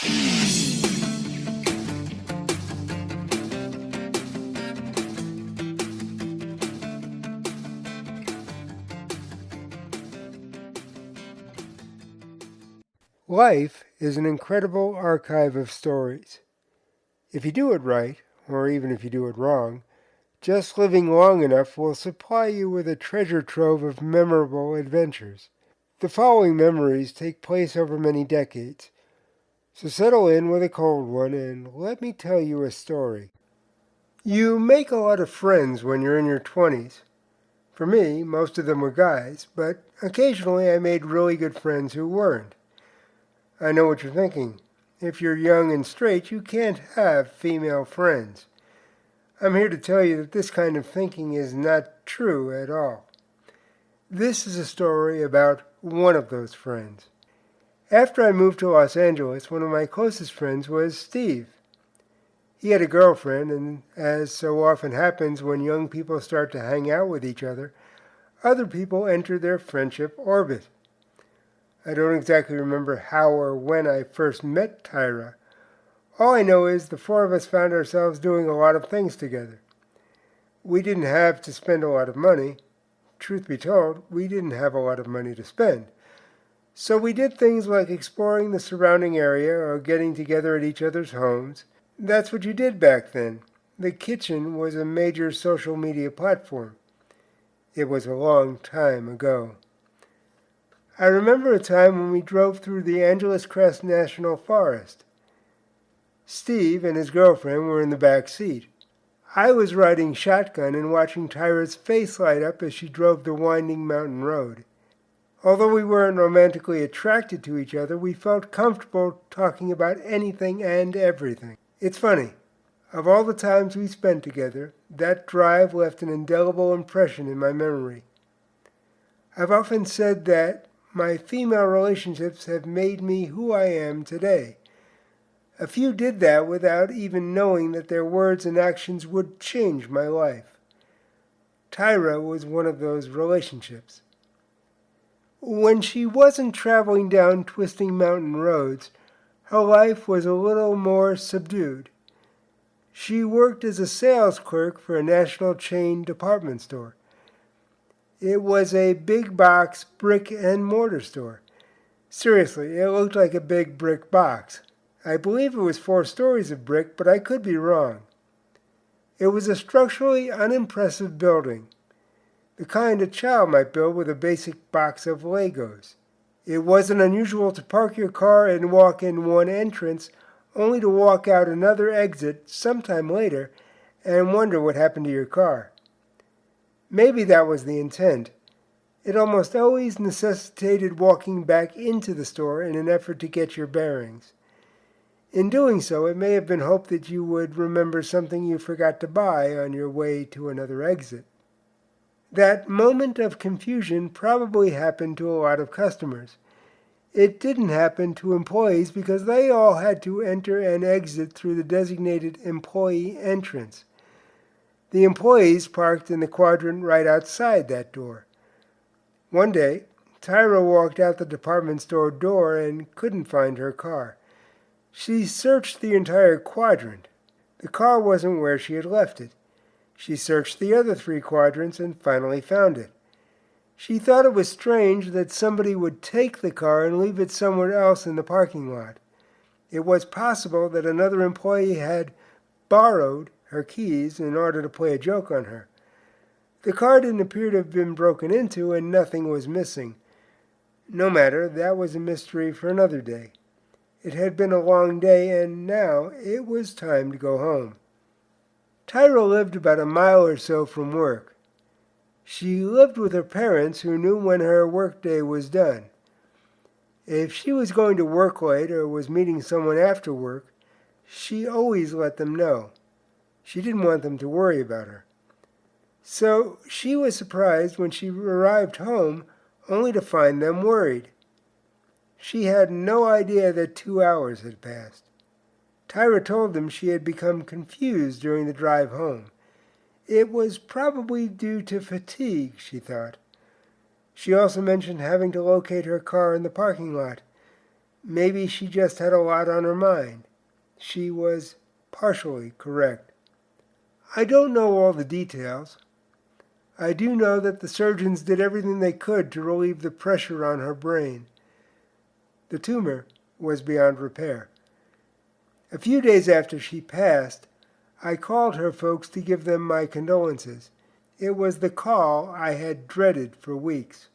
Life is an incredible archive of stories. If you do it right, or even if you do it wrong, just living long enough will supply you with a treasure trove of memorable adventures. The following memories take place over many decades, so settle in with a cold one and let me tell you a story. You make a lot of friends when you're in your 20s. For me, most of them were guys, but occasionally I made really good friends who weren't. I know what you're thinking. If you're young and straight, you can't have female friends. I'm here to tell you that this kind of thinking is not true at all. This is a story about one of those friends. After I moved to Los Angeles, one of my closest friends was Steve. He had a girlfriend, and as so often happens when young people start to hang out with each other people enter their friendship orbit. I don't exactly remember how or when I first met Tyra. All I know is the four of us found ourselves doing a lot of things together. We didn't have to spend a lot of money. Truth be told, we didn't have a lot of money to spend. So we did things like exploring the surrounding area or getting together at each other's homes. That's what you did back then. The kitchen was a major social media platform. It was a long time ago. I remember a time when we drove through the Angeles Crest National Forest. Steve and his girlfriend were in the back seat. I was riding shotgun and watching Tyra's face light up as she drove the winding mountain road. Although we weren't romantically attracted to each other, we felt comfortable talking about anything and everything. It's funny. Of all the times we spent together, that drive left an indelible impression in my memory. I've often said that my female relationships have made me who I am today. A few did that without even knowing that their words and actions would change my life. Tyra was one of those relationships. When she wasn't traveling down twisting mountain roads, her life was a little more subdued. She worked as a sales clerk for a national chain department store. It was a big box brick and mortar store. Seriously, it looked like a big brick box. I believe it was 4 stories of brick, but I could be wrong. It was a structurally unimpressive building, the kind a child might build with a basic box of Legos. It wasn't unusual to park your car and walk in one entrance, only to walk out another exit sometime later and wonder what happened to your car. Maybe that was the intent. It almost always necessitated walking back into the store in an effort to get your bearings. In doing so, it may have been hoped that you would remember something you forgot to buy on your way to another exit. That moment of confusion probably happened to a lot of customers. It didn't happen to employees because they all had to enter and exit through the designated employee entrance. The employees parked in the quadrant right outside that door. One day, Tyra walked out the department store door and couldn't find her car. She searched the entire quadrant. The car wasn't where she had left it. She searched the other 3 quadrants and finally found it. She thought it was strange that somebody would take the car and leave it somewhere else in the parking lot. It was possible that another employee had borrowed her keys in order to play a joke on her. The car didn't appear to have been broken into and nothing was missing. No matter, that was a mystery for another day. It had been a long day and now it was time to go home. Tyra lived about a mile or so from work. She lived with her parents who knew when her workday was done. If she was going to work late or was meeting someone after work, she always let them know. She didn't want them to worry about her. So she was surprised when she arrived home only to find them worried. She had no idea that 2 hours had passed. Tyra told them she had become confused during the drive home. It was probably due to fatigue, she thought. She also mentioned having to locate her car in the parking lot. Maybe she just had a lot on her mind. She was partially correct. I don't know all the details. I do know that the surgeons did everything they could to relieve the pressure on her brain. The tumor was beyond repair. A few days after she passed, I called her folks to give them my condolences. It was the call I had dreaded for weeks.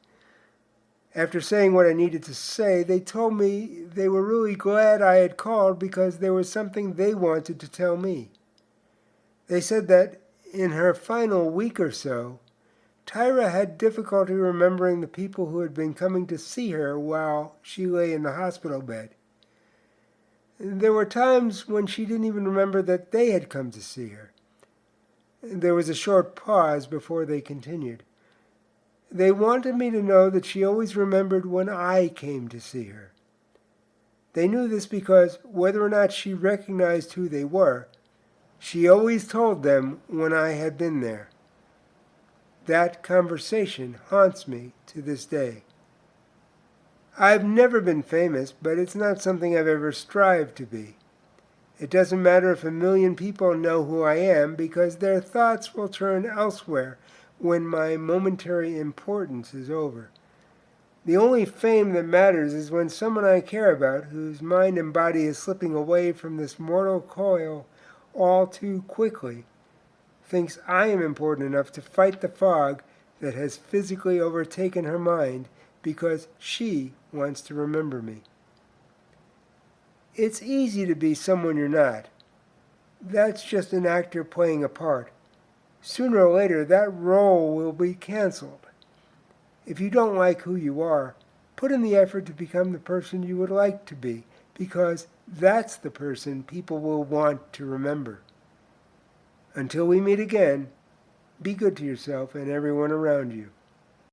After saying what I needed to say, they told me they were really glad I had called because there was something they wanted to tell me. They said that in her final week or so, Tyra had difficulty remembering the people who had been coming to see her while she lay in the hospital bed. There were times when she didn't even remember that they had come to see her. There was a short pause before they continued. They wanted me to know that she always remembered when I came to see her. They knew this because, whether or not she recognized who they were, she always told them when I had been there. That conversation haunts me to this day. I've never been famous, but it's not something I've ever strived to be. It doesn't matter if 1,000,000 people know who I am, because their thoughts will turn elsewhere when my momentary importance is over. The only fame that matters is when someone I care about, whose mind and body is slipping away from this mortal coil all too quickly, thinks I am important enough to fight the fog that has physically overtaken her mind because she wants to remember me. It's easy to be someone you're not. That's just an actor playing a part. Sooner or later, that role will be canceled. If you don't like who you are, put in the effort to become the person you would like to be, because that's the person people will want to remember. Until we meet again, be good to yourself and everyone around you.